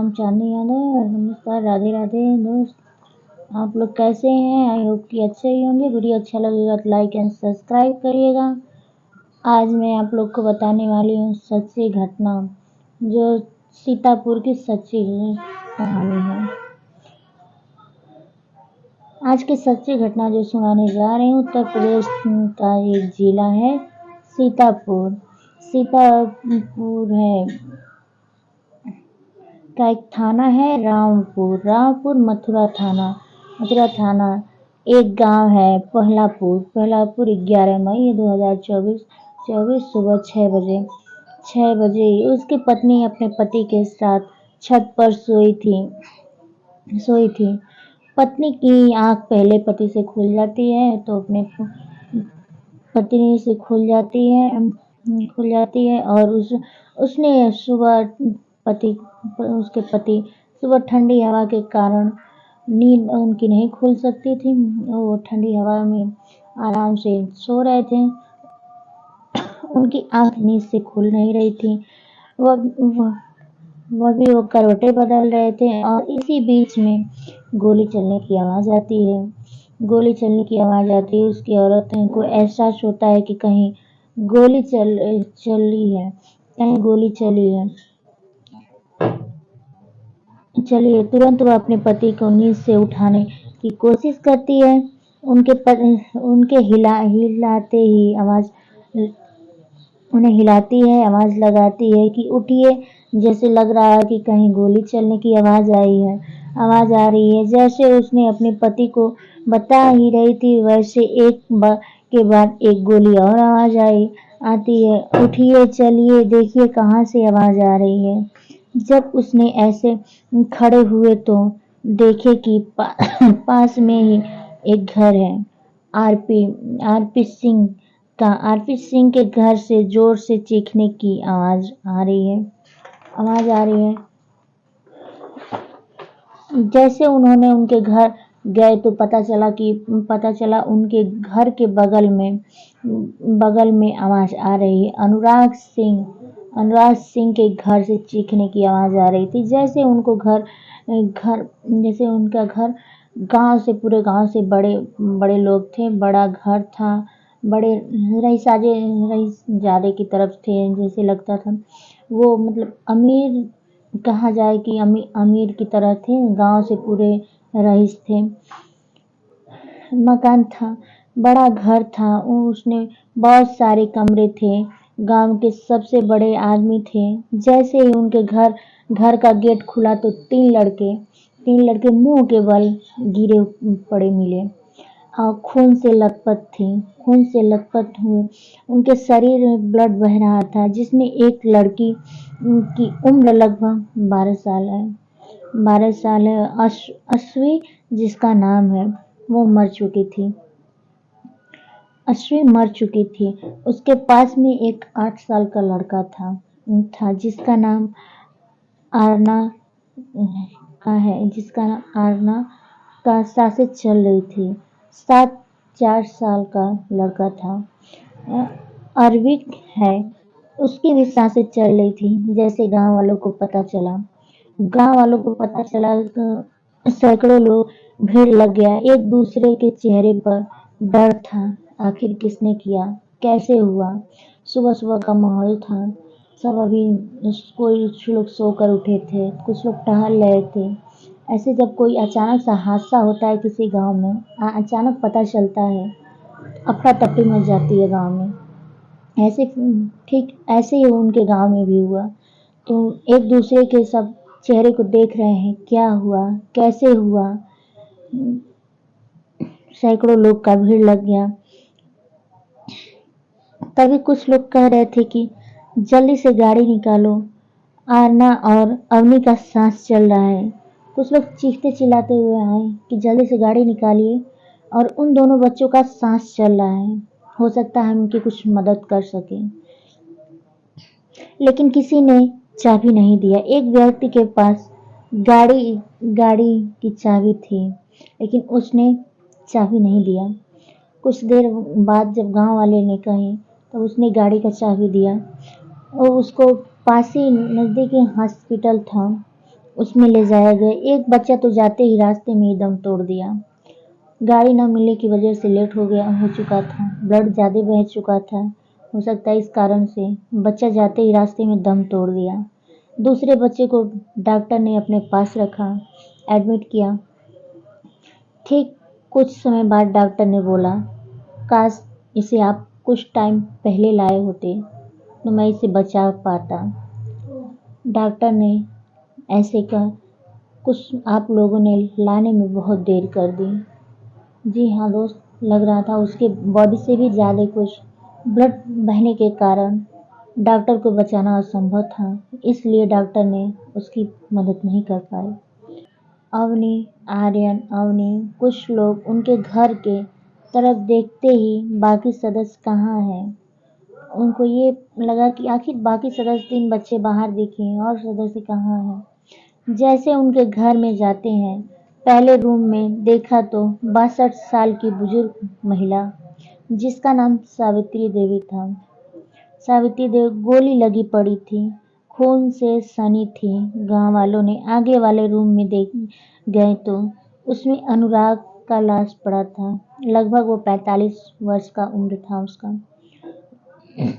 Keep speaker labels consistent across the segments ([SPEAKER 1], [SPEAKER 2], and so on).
[SPEAKER 1] नाम चांदनी यादव। नमस्कार, राधे राधे दोस्त। आप लोग कैसे हैं? आई होप कि अच्छे ही होंगे। वीडियो अच्छा लगेगा तो लाइक एंड सब्सक्राइब करिएगा। आज मैं आप लोग को बताने वाली हूँ सच्ची घटना, जो सीतापुर की सच्ची कहानी है। आज की सच्ची घटना जो सुनाने जा रही हूँ, उत्तर प्रदेश का एक जिला है सीतापुर। सीतापुर है का एक थाना है रामपुर मथुरा थाना। एक गांव है पहलापुर 11 मई 2024 सुबह 6 बजे उसकी पत्नी अपने पति के साथ छत पर सोई थी। पत्नी की आंख पहले पति से खुल जाती है तो अपने पत्नी से खुल जाती है और उसने उसके पति सुबह ठंडी हवा के कारण नींद उनकी नहीं खुल सकती थी। वो ठंडी हवा में आराम से सो रहे थे। उनकी आंख नींद से खुल नहीं रही थी। वो करवटें बदल रहे थे और इसी बीच में गोली चलने की आवाज आती है। उसकी औरत को एहसास होता है कि कहीं गोली चली है। तुरंत वह अपने पति को नींद से उठाने की कोशिश करती है। उन्हें हिलाती है, आवाज लगाती है कि उठिए। जैसे लग रहा है कि कहीं गोली चलने की आवाज आ रही है। जैसे उसने अपने पति को बता ही रही थी, वैसे एक के बाद एक गोली और आवाज आती है। उठिए, चलिए, देखिए कहाँ से आवाज आ रही है। जब उसने ऐसे खड़े हुए तो देखे कि पास में ही एक घर है। आरपी सिंह के घर से जोर से चीखने की आवाज आ रही है। जैसे उन्होंने उनके घर गए तो पता चला उनके घर के बगल में आवाज आ रही है। अनुराग सिंह के घर से चीखने की आवाज आ रही थी। जैसे उनका घर पूरे गांव से बड़े लोग थे। बड़ा घर था। बड़े रईस ज्यादा की तरफ थे। जैसे लगता था वो मतलब अमीर कहा जाए कि अमीर की तरह थे। गांव से पूरे रईस थे। मकान था, बड़ा घर था। उसमें बहुत सारे कमरे थे। गांव के सबसे बड़े आदमी थे। जैसे ही उनके घर का गेट खुला तो तीन लड़के मुंह के बल गिरे पड़े मिले और खून से लथपथ हुए। उनके शरीर में ब्लड बह रहा था। जिसमें एक लड़की की उम्र लगभग 12 साल है। अश्वी जिसका नाम है, वो मर चुकी थी। उसके पास में एक 8 साल का लड़का था जिसका नाम आरना का सांसें चल रही थी। 4 साल का लड़का था, अरविक है, उसकी भी सांसें चल रही थी। जैसे गांव वालों को पता चला तो सैकड़ों लोग भीड़ लग गया। एक दूसरे के चेहरे पर डर था। आखिर किसने किया, कैसे हुआ? सुबह का माहौल था। सब अभी कुछ लोग सोकर उठे थे, कुछ लोग टहल रहे थे। ऐसे जब कोई अचानक सा हादसा होता है किसी गांव में, अचानक पता चलता है, अफरा तफरी मच जाती है गांव में। ठीक ऐसे ही उनके गांव में भी हुआ। तो एक दूसरे के सब चेहरे को देख रहे हैं, क्या हुआ, कैसे हुआ। सैकड़ों लोग का भीड़ लग गया। तभी कुछ लोग कह रहे थे कि जल्दी से गाड़ी निकालो, आरना और अवनी का सांस चल रहा है। कुछ लोग चीखते चिल्लाते हुए आए कि जल्दी से गाड़ी निकालिए, और उन दोनों बच्चों का सांस चल रहा है, हो सकता है हम उनकी कुछ मदद कर सके। लेकिन किसी ने चाबी नहीं दिया। एक व्यक्ति के पास गाड़ी की चाबी थी, लेकिन उसने चाबी नहीं दिया। कुछ देर बाद जब गांव वाले ने कहे तो उसने गाड़ी का चाबी दिया और उसको पास ही नजदीकी हॉस्पिटल था, उसमें ले जाया गया। एक बच्चा तो जाते ही रास्ते में ही दम तोड़ दिया। गाड़ी न मिलने की वजह से लेट हो चुका था, ब्लड ज़्यादा बह चुका था। हो सकता है इस कारण से बच्चा जाते ही रास्ते में दम तोड़ दिया। दूसरे बच्चे को डॉक्टर ने अपने पास रखा, एडमिट किया। ठीक कुछ समय बाद डॉक्टर ने बोला, काश इसे आप कुछ टाइम पहले लाए होते तो मैं इसे बचा पाता। डॉक्टर ने ऐसे कहा, कुछ आप लोगों ने लाने में बहुत देर कर दी। जी हाँ दोस्त, लग रहा था उसके बॉडी से भी ज़्यादा कुछ ब्लड बहने के कारण डॉक्टर को बचाना असंभव था, इसलिए डॉक्टर ने उसकी मदद नहीं कर पाए। अवनी, आर्यन, अवनी, कुछ लोग उनके घर के तरफ देखते ही बाकी सदस्य कहाँ हैं। उनको ये लगा कि आखिर बाकी सदस्य 3 बच्चे बाहर दिखे और सदस्य कहाँ हैं। जैसे उनके घर में जाते हैं, पहले रूम में देखा तो 62 साल की बुजुर्ग महिला, जिसका नाम सावित्री देवी था। सावित्री देवी गोली लगी पड़ी थी, खून से सनी थी। गांव वालों ने आगे वाले रूम में देख गए तो उसमें अनुराग का लाश पड़ा था। लगभग वो 45 वर्ष का उम्र था उसका,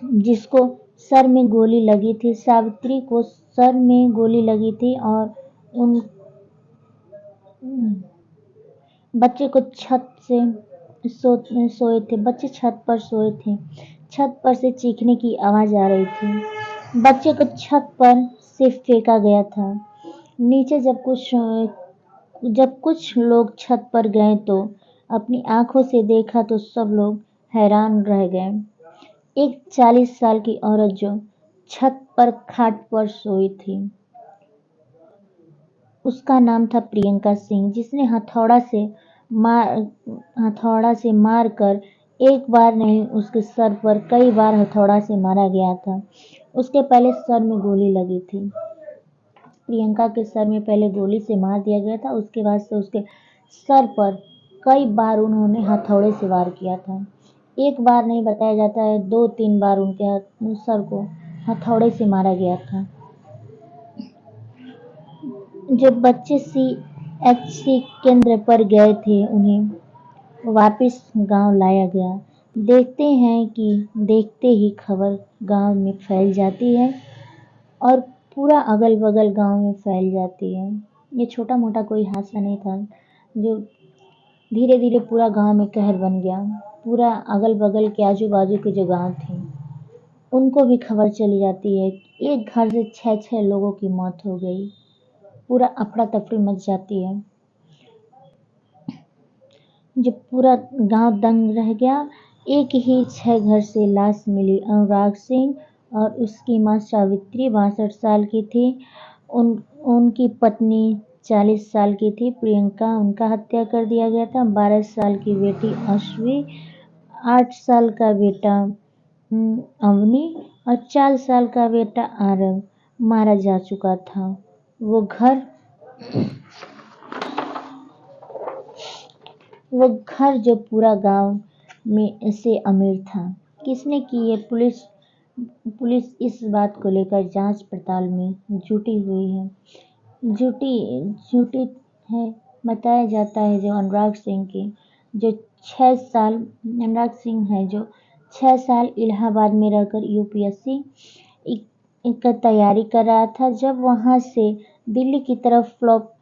[SPEAKER 1] जिसको सर में गोली लगी थी। सावित्री को सर में गोली लगी थी और उन बच्चे को छत से सोए थे। बच्चे छत पर सोए थे। छत पर से चीखने की आवाज आ रही थी। बच्चे को छत पर से फेंका गया था। नीचे जब कुछ लोग छत पर गए तो अपनी आंखों से देखा तो सब लोग हैरान रह गए। एक 40 साल की औरत जो छत पर खाट पर सोई थी, उसका नाम था प्रियंका सिंह, जिसने हथौड़ा से मार कर एक बार नहीं उसके सर पर कई बार हथौड़ा से मारा गया था। उसके पहले सर में गोली लगी थी। प्रियंका के सर में पहले गोली से मार दिया गया था, उसके बाद से उसके सर पर कई बार उन्होंने हथौड़े से वार किया था। एक बार नहीं बताया जाता है, 2-3 बार उनके सर को हथौड़े से मारा गया था। जब बच्चे CHC केंद्र पर गए थे, उन्हें वापस गांव लाया गया। देखते ही खबर गांव में फैल जाती है और पूरा अगल-बगल गांव में फैल जाती है। ये छोटा-मोटा कोई हादसा नहीं था, जो धीरे-धीरे पूरा गांव में कहर बन गया। पूरा अगल-बगल के आजू-बाजू के जो गांव थे, उनको भी खबर चली जाती है। एक घर से 6-6 लोगों की मौत हो गई। पूरा अफरा-तफरी मच जाती है। जब पूरा गांव दंग रह गया, एक ही 6 घर से लाश मिली। अनुराग सिंह और उसकी मां सावित्री 62 साल की थी। उनकी पत्नी 40 साल की थी प्रियंका, उनका हत्या कर दिया गया था। 12 साल की बेटी अश्वी, 8 साल का बेटा अवनी और 4 साल का बेटा आरव मारा जा चुका था। वो घर जो पूरा गांव में से अमीर था। किसने की ये? पुलिस इस बात को लेकर जांच पड़ताल में जुटी हुई है। जुटी है। बताया जाता है जो अनुराग सिंह है जो 6 साल इलाहाबाद में रहकर UPSC का तैयारी कर रहा था। जब वहां से दिल्ली की तरफ फ्लॉप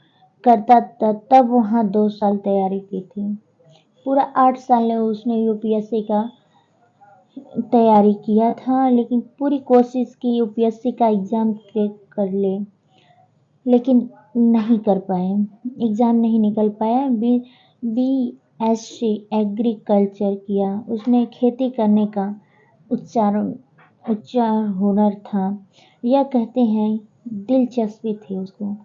[SPEAKER 1] करता था, तब वहां 2 साल तैयारी की थी। पूरा 8 साल में उसने UPSC का तैयारी किया था, लेकिन पूरी कोशिश की UPSC का एग्जाम क्रैक कर ले, लेकिन नहीं कर पाए। एग्जाम नहीं निकल पाया। BSc एग्रीकल्चर किया। उसमें खेती करने का उच्च हुनर था। यह कहते हैं दिलचस्पी थी उसको,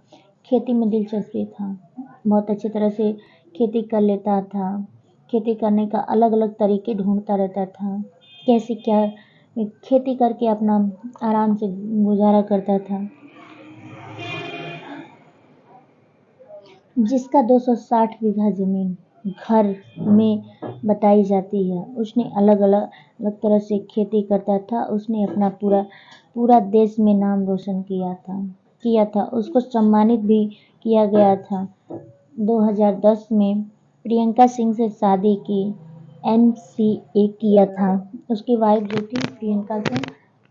[SPEAKER 1] खेती में दिलचस्पी था। बहुत अच्छी तरह से खेती कर लेता था। खेती करने का अलग-अलग तरीके ढूंढता रहता था। कैसे क्या खेती करके अपना आराम से गुजारा करता था। जिसका 260 बीघा जमीन घर में बताई जाती है। उसने अलग तरह से खेती करता था। उसने अपना पूरा देश में नाम रोशन किया था। किया था, उसको सम्मानित भी किया गया था। 2010 में प्रियंका सिंह से शादी की, एमसीए किया था। उसकी वाइफ जो थी प्रियंका सिंह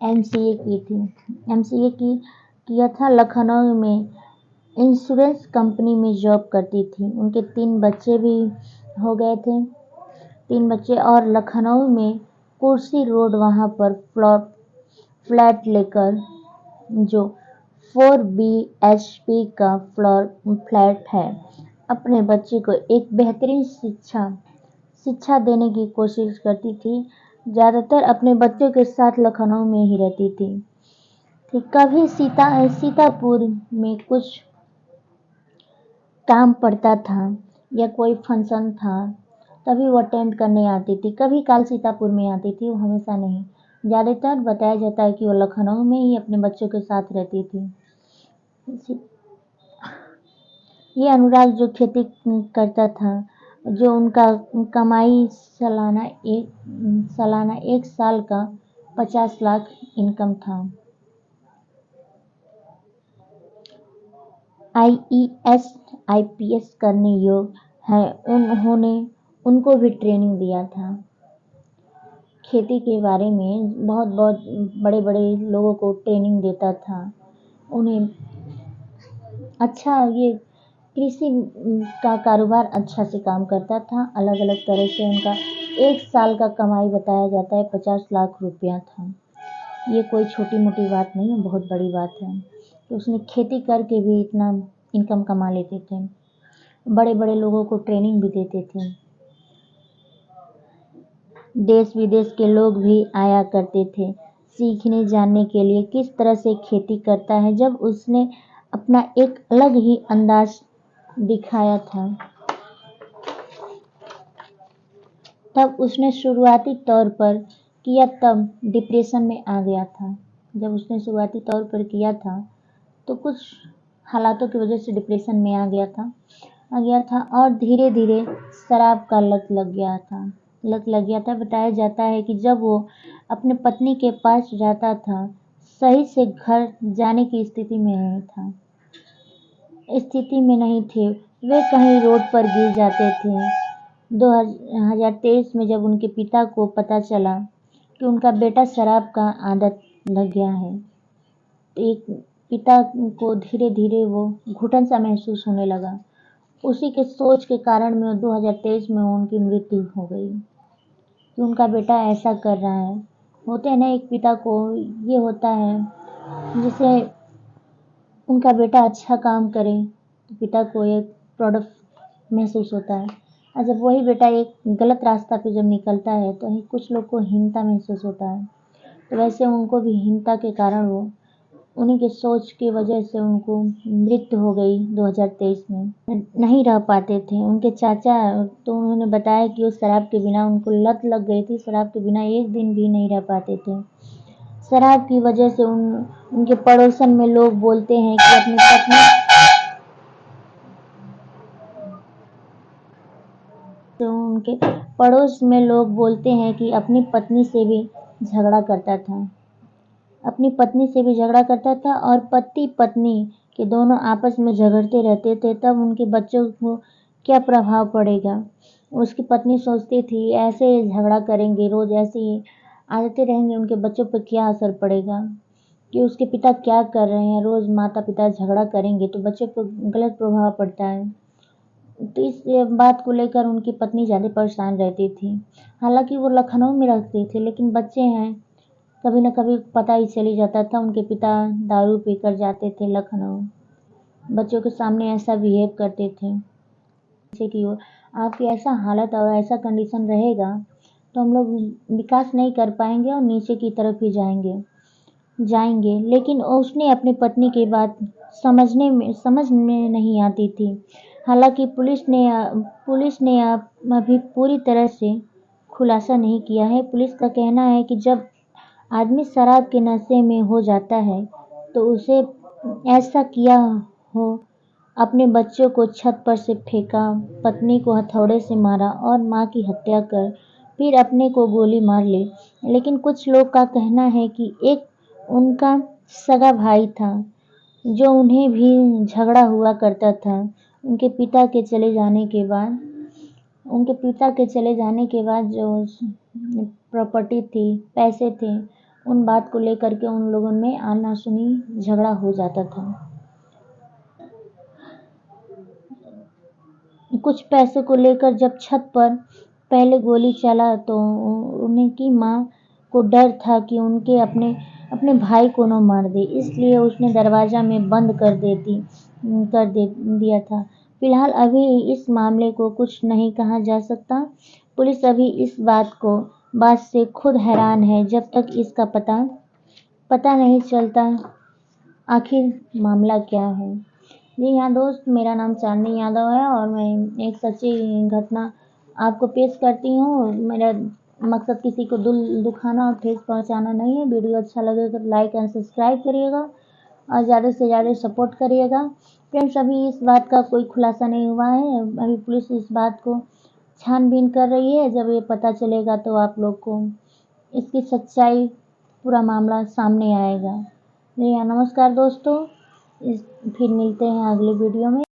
[SPEAKER 1] एमसीए की थी, एमसीए किया था। लखनऊ में इंश्योरेंस कंपनी में जॉब करती थी। उनके 3 बच्चे भी हो गए थे, 3 बच्चे। और लखनऊ में कुर्सी रोड वहाँ पर फ्लैट लेकर जो 4 BHP का फ्लैट है, अपने बच्चे को एक बेहतरीन शिक्षा देने की कोशिश करती थी। ज़्यादातर अपने बच्चों के साथ लखनऊ में ही रहती थी। कभी सीतापुर में कुछ काम पड़ता था या कोई फंक्शन था तभी वो अटेंड करने आती थी। कभी काल सीतापुर में आती थी, वो हमेशा नहीं। ज़्यादातर बताया जाता है कि वो लखनऊ में ही अपने बच्चों के साथ रहती थी। ये अनुराग जो खेती करता था, जो उनका कमाई सालाना एक साल का 50 लाख इनकम था। IES IPS करने योग्य है। उनको भी ट्रेनिंग दिया था खेती के बारे में। बहुत बड़े बड़े लोगों को ट्रेनिंग देता था। उन्हें अच्छा ये कृषि का कारोबार अच्छा से काम करता था। अलग अलग तरह से उनका एक साल का कमाई बताया जाता है 50 लाख रुपया था। ये कोई छोटी मोटी बात नहीं है, बहुत बड़ी बात है कि उसने खेती करके भी इतना इनकम कमा लेते थे। बड़े बड़े लोगों को ट्रेनिंग भी देते थे। देश विदेश के लोग भी आया करते थे सीखने जानने के लिए किस तरह से खेती करता है। जब उसने अपना एक अलग ही अंदाज दिखाया था, तब उसने शुरुआती तौर पर किया, तब डिप्रेशन में आ गया था। जब उसने शुरुआती तौर पर किया था तो कुछ हालातों की वजह से डिप्रेशन में आ गया था और धीरे धीरे शराब का लत लग गया था। बताया जाता है कि जब वो अपने पत्नी के पास जाता था, सही से घर जाने की स्थिति में नहीं थे, वे कहीं रोड पर गिर जाते थे। 2023 में जब उनके पिता को पता चला कि उनका बेटा शराब का आदत लग गया है, एक पिता को धीरे धीरे वो घुटन सा महसूस होने लगा। उसी के सोच के कारण में 2023 में उनकी मृत्यु हो गई कि उनका बेटा ऐसा कर रहा है। होते हैं ना, एक पिता को ये होता है जिसे उनका बेटा अच्छा काम करे तो पिता को एक प्राउड महसूस होता है, और जब वही बेटा एक गलत रास्ता पे जब निकलता है तो कुछ लोग को हीनता महसूस होता है। तो वैसे उनको भी हीनता के कारण वो उन्हीं के सोच की वजह से उनको मृत्यु हो गई 2023 में। नहीं रह पाते थे उनके चाचा, तो उन्होंने बताया कि उस शराब के बिना उनको लत लग गई थी, शराब के बिना एक दिन भी नहीं रह पाते थे। शराब की वजह से उनके पड़ोसन में लोग बोलते हैं कि अपनी पत्नी तो उनके पड़ोस में लोग बोलते हैं कि अपनी पत्नी से भी झगड़ा करता था और पति पत्नी के दोनों आपस में झगड़ते रहते थे। तब उनके बच्चों को क्या प्रभाव पड़ेगा। उसकी पत्नी सोचती थी ऐसे झगड़ा करेंगे, रोज ऐसे ही आते रहेंगे, उनके बच्चों पर क्या असर पड़ेगा कि उसके पिता क्या कर रहे हैं। रोज माता पिता झगड़ा करेंगे तो बच्चों पर गलत प्रभाव पड़ता है। तो इस बात को लेकर उनकी पत्नी ज़्यादा परेशान रहती थी। हालांकि वो लखनऊ में रहती थी, लेकिन बच्चे हैं, कभी न कभी पता ही चली जाता था। उनके पिता दारू पीकर जाते थे लखनऊ, बच्चों के सामने ऐसा बिहेव करते थे जैसे कि वो आपकी ऐसा हालत और ऐसा कंडीशन रहेगा तो हम लोग विकास नहीं कर पाएंगे और नीचे की तरफ ही जाएंगे। लेकिन उसने अपनी पत्नी की बात समझ में नहीं आती थी। हालांकि पुलिस ने अभी पूरी तरह से खुलासा नहीं किया है। पुलिस का कहना है कि जब आदमी शराब के नशे में हो जाता है तो उसे ऐसा किया हो, अपने बच्चों को छत पर से फेंका, पत्नी को हथौड़े से मारा और मां की हत्या कर फिर अपने को गोली मार ली। लेकिन कुछ लोग का कहना है कि एक उनका सगा भाई था जो उन्हें भी झगड़ा हुआ करता था। उनके पिता के चले जाने के बाद जो प्रॉपर्टी थी, पैसे थे, उन बात को लेकर के उन लोगों में आना-सुनी झगड़ा हो जाता था। कुछ पैसे को लेकर जब छत पर पहले गोली चला तो उनकी माँ को डर था कि उनके अपने भाई को न मार दे, इसलिए उसने दरवाज़ा में बंद कर दिया था। फिलहाल अभी इस मामले को कुछ नहीं कहा जा सकता। पुलिस अभी इस बात से खुद हैरान है जब तक इसका पता नहीं चलता आखिर मामला क्या है। जी हाँ दोस्त, मेरा नाम चांदनी यादव है और मैं एक सच्ची घटना आपको पेश करती हूँ। मेरा मकसद किसी को दुखाना और ठेस पहुँचाना नहीं है। वीडियो अच्छा लगे तो लाइक एंड सब्सक्राइब करिएगा और ज़्यादा से ज़्यादा सपोर्ट करिएगा। फ्रेंड्स, अभी इस बात का कोई खुलासा नहीं हुआ है। अभी पुलिस इस बात को छानबीन कर रही है। जब ये पता चलेगा तो आप लोग को इसकी सच्चाई, पूरा मामला सामने आएगा। जी हाँ, नमस्कार दोस्तों। फिर मिलते हैं अगले वीडियो में।